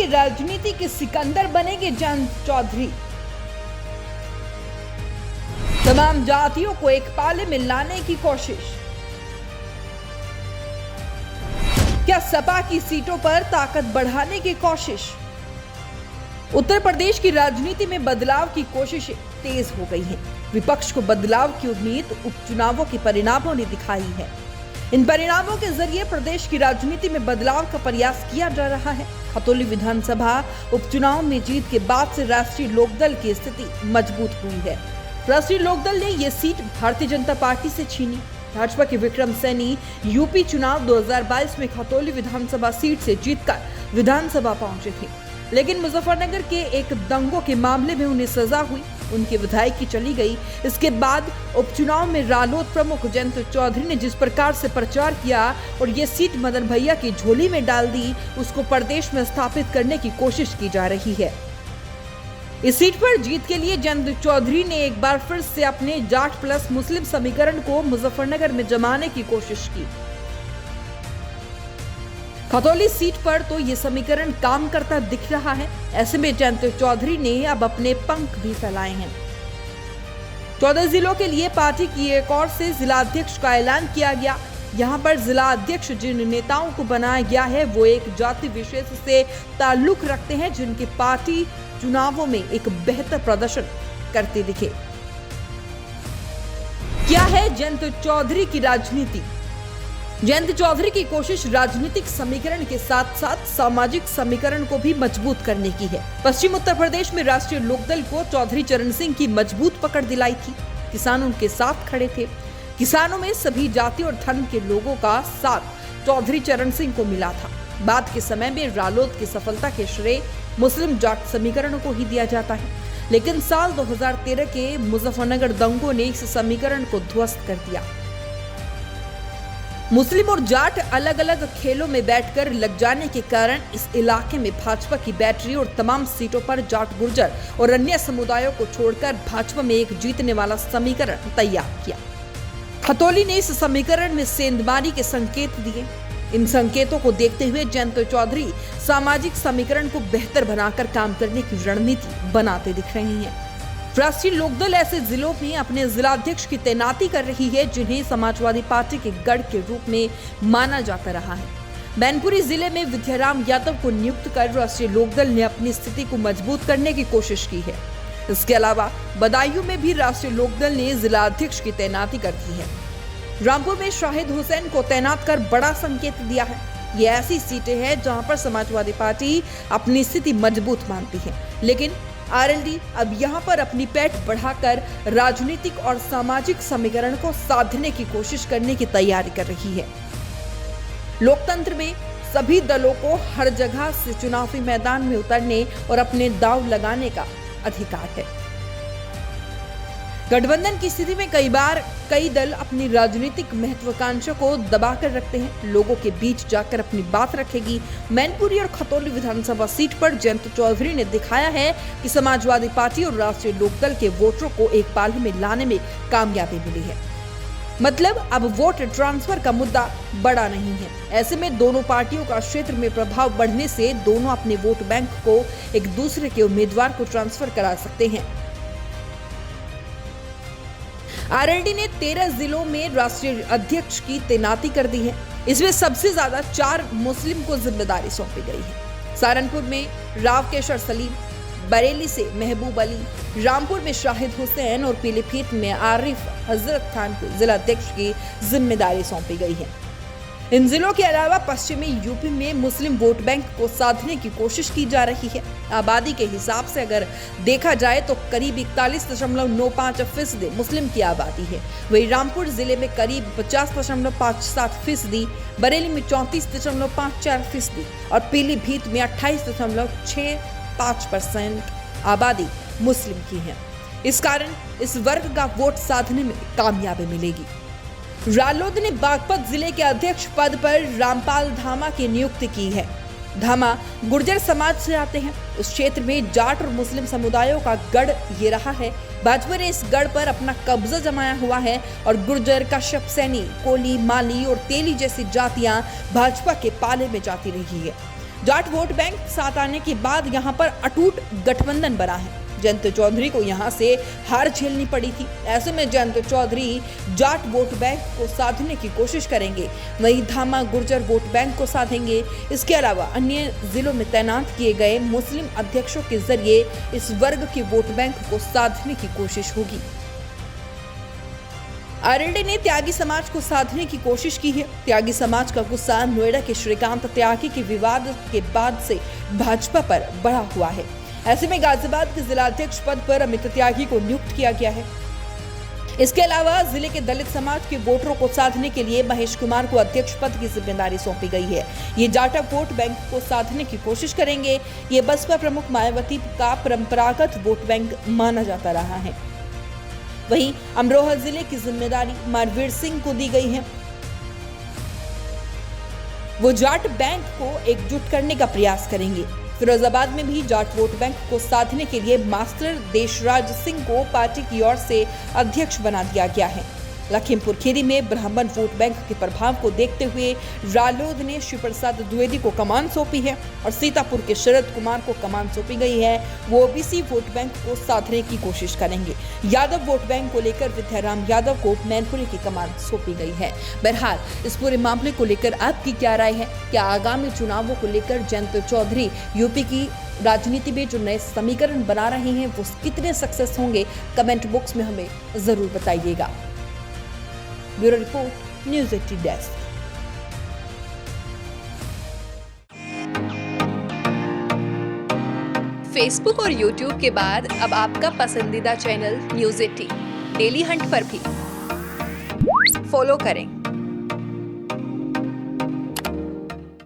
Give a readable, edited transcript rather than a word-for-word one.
राजनीति के सिकंदर बनेंगे जयंत चौधरी। तमाम जातियों को एक पाले में लाने की कोशिश। क्या सपा की सीटों पर ताकत बढ़ाने की कोशिश। उत्तर प्रदेश की राजनीति में बदलाव की कोशिशें तेज हो गई हैं। विपक्ष को बदलाव की उम्मीद उपचुनावों के परिणामों ने दिखाई है। इन परिणामों के जरिए प्रदेश की राजनीति में बदलाव का प्रयास किया जा रहा है। खतौली विधानसभा उपचुनाव में जीत के बाद से राष्ट्रीय लोकदल की स्थिति मजबूत हुई है। राष्ट्रीय लोकदल ने यह सीट भारतीय जनता पार्टी से छीनी। भाजपा के विक्रम सैनी यूपी चुनाव 2022 में खतौली विधानसभा सीट से जीतकर विधानसभा पहुंचे थे, लेकिन मुजफ्फरनगर के एक दंगों के मामले में उन्हें सजा हुई, उनकी विधायकी चली गई। इसके बाद उपचुनाव में रालोद प्रमुख जयंत चौधरी ने जिस प्रकार से प्रचार किया और ये सीट मदन भैया की झोली में डाल दी, उसको प्रदेश में स्थापित करने की कोशिश की जा रही है। इस सीट पर जीत के लिए जयंत चौधरी ने एक बार फिर से अपने जाट प्लस मुस्लिम समीकरण को मुजफ्फरनगर में जमाने की कोशिश की। खतौली सीट पर तो ये समीकरण काम करता दिख रहा है। ऐसे में जयंत चौधरी ने अब अपने पंख भी फैलाए हैं। 14 जिलों के लिए पार्टी की एक और से जिला अध्यक्ष का ऐलान किया गया। यहाँ पर जिला अध्यक्ष जिन नेताओं को बनाया गया है वो एक जाति विशेष से ताल्लुक रखते हैं, जिनकी पार्टी चुनावों में एक बेहतर प्रदर्शन करते दिखे। क्या है जयंत चौधरी की राजनीति। जयंत चौधरी की कोशिश राजनीतिक समीकरण के साथ साथ सामाजिक समीकरण को भी मजबूत करने की है। पश्चिम उत्तर प्रदेश में राष्ट्रीय लोकदल को चौधरी चरण सिंह की मजबूत पकड़ दिलाई थी। किसान उनके साथ खड़े थे। किसानों में सभी जाति और धर्म के लोगों का साथ चौधरी चरण सिंह को मिला था। बाद के समय में रालोद की सफलता के श्रेय मुस्लिम जाट समीकरणों को ही दिया जाता है, लेकिन साल 2013 के मुजफ्फरनगर दंगों ने इस समीकरण को ध्वस्त कर दिया। मुस्लिम और जाट अलग अलग खेलों में बैठकर लग जाने के कारण इस इलाके में भाजपा की बैटरी और तमाम सीटों पर जाट, गुर्जर और अन्य समुदायों को छोड़कर भाजपा में एक जीतने वाला समीकरण तैयार किया। खतौली ने इस समीकरण में सेंधमारी के संकेत दिए। इन संकेतों को देखते हुए जयंत चौधरी सामाजिक समीकरण को बेहतर बनाकर काम करने की रणनीति बनाते दिख रही हैं। राष्ट्रीय लोकदल ऐसे जिलों में अपने जिलाध्यक्ष की तैनाती कर रही है जिन्हें समाजवादी पार्टी के गढ़ के रूप में माना जाता रहा है। मैनपुरी जिले में विद्याराम यादव को नियुक्त कर राष्ट्रीय लोकदल ने अपनी स्थिति को मजबूत करने की कोशिश की है। इसके अलावा बदायूं में भी राष्ट्रीय लोकदल ने जिलाध्यक्ष की तैनाती कर दी है। रामपुर में शाहिद हुसैन को तैनात कर बड़ा संकेत दिया है। ये ऐसी सीटें हैं जहां पर समाजवादी पार्टी अपनी स्थिति मजबूत मानती है, लेकिन आरएलडी अब यहां पर अपनी पैठ बढ़ाकर राजनीतिक और सामाजिक समीकरण को साधने की कोशिश करने की तैयारी कर रही है। लोकतंत्र में सभी दलों को हर जगह से चुनावी मैदान में उतरने और अपने दांव लगाने का अधिकार है। गठबंधन की स्थिति में कई बार कई दल अपनी राजनीतिक महत्वाकांक्षा को दबाकर रखते हैं। लोगों के बीच जाकर अपनी बात रखेगी। मैनपुरी और खतौली विधानसभा सीट पर जयंत चौधरी ने दिखाया है कि समाजवादी पार्टी और राष्ट्रीय लोकदल के वोटरों को एक पाले में लाने में कामयाबी मिली है। मतलब अब वोट ट्रांसफर का मुद्दा बड़ा नहीं है। ऐसे में दोनों पार्टियों का क्षेत्र में प्रभाव बढ़ने से दोनों अपने वोट बैंक को एक दूसरे के उम्मीदवार को ट्रांसफर करा सकते हैं। आरएलडी ने 13 जिलों में राष्ट्रीय अध्यक्ष की तैनाती कर दी है। इसमें सबसे ज्यादा 4 मुस्लिम को जिम्मेदारी सौंपी गई है। सहारनपुर में रावकेशर सलीम, बरेली से महबूब अली, रामपुर में शाहिद हुसैन और पीलीभीत में आरिफ हजरत खान को जिला अध्यक्ष की जिम्मेदारी सौंपी गई है। इन जिलों के अलावा पश्चिमी यूपी में मुस्लिम वोट बैंक को साधने की कोशिश की जा रही है। आबादी के हिसाब से अगर देखा जाए तो करीब 41.95% मुस्लिम की आबादी है। वहीं रामपुर जिले में करीब 50.57%, बरेली में 34.54% और पीलीभीत में 28.65% आबादी मुस्लिम की है। इस कारण इस वर्ग का वोट साधने में कामयाबी मिलेगी। रालोद ने बागपत जिले के अध्यक्ष पद पर रामपाल धामा की नियुक्ति की है। धामा गुर्जर समाज से आते हैं। उस क्षेत्र में जाट और मुस्लिम समुदायों का गढ़ ये रहा है। भाजपा ने इस गढ़ पर अपना कब्जा जमाया हुआ है और गुर्जर, कश्यप, सैनी, कोली, माली और तेली जैसी जातियां भाजपा के पाले में जाती रही है। जाट वोट बैंक साथ आने के बाद यहां पर अटूट गठबंधन बना है। जयंत चौधरी को यहां से हार झेलनी पड़ी थी। ऐसे में जयंत चौधरी जाट वोट बैंक को साधने की कोशिश करेंगे, वहीं धामा गुर्जर वोट बैंक को साधेंगे। इसके अलावा अन्य जिलों में तैनात किए गए मुस्लिम अध्यक्षों के जरिए इस वर्ग के वोट बैंक को साधने की कोशिश होगी। आरएलडी ने त्यागी समाज को साधने की कोशिश की है। त्यागी समाज का गुस्सा नोएडा के श्रीकांत त्यागी के विवाद के बाद से भाजपा पर बढ़ा हुआ है। ऐसे में गाजियाबाद के जिलाध्यक्ष पद पर अमित त्यागी को नियुक्त किया गया है। इसके अलावा जिले के दलित समाज के वोटरों को साधने के लिए महेश कुमार को अध्यक्ष पद की जिम्मेदारी सौंपी गई है। ये जाटा वोट बैंक को साधने की कोशिश करेंगे। ये बसपा प्रमुख मायावती का परंपरागत वोट बैंक माना जाता रहा है। वहीं अमरोहा जिले की जिम्मेदारी मारवीर सिंह को दी गई है। वो जाट बैंक को एकजुट करने का प्रयास करेंगे। फिरोजाबाद में भी जाट वोट बैंक को साधने के लिए मास्टर देशराज सिंह को पार्टी की ओर से अध्यक्ष बना दिया गया है। लखीमपुर खीरी में ब्राह्मण वोट बैंक के प्रभाव को देखते हुए रालोद ने शिव प्रसाद द्विवेदी को कमान सौंपी है और सीतापुर के शरद कुमार को कमान सौंपी गई है। वो ओबीसी वोट बैंक को साधने की कोशिश करेंगे। यादव वोट बैंक को लेकर विद्याराम यादव को मैनपुरी की कमान सौंपी गई है। बहरहाल इस पूरे मामले को लेकर आपकी क्या राय है? क्या आगामी चुनावों को लेकर जयंत चौधरी यूपी की राजनीति में जो नए समीकरण बना रहे हैं वो कितने सक्सेस होंगे? कमेंट बॉक्स में हमें जरूर बताइएगा। Bureau report, news 18 desk. Facebook और यूट्यूब के बाद अब आपका पसंदीदा चैनल न्यूज़ 18 डेली हंट पर भी फॉलो करें।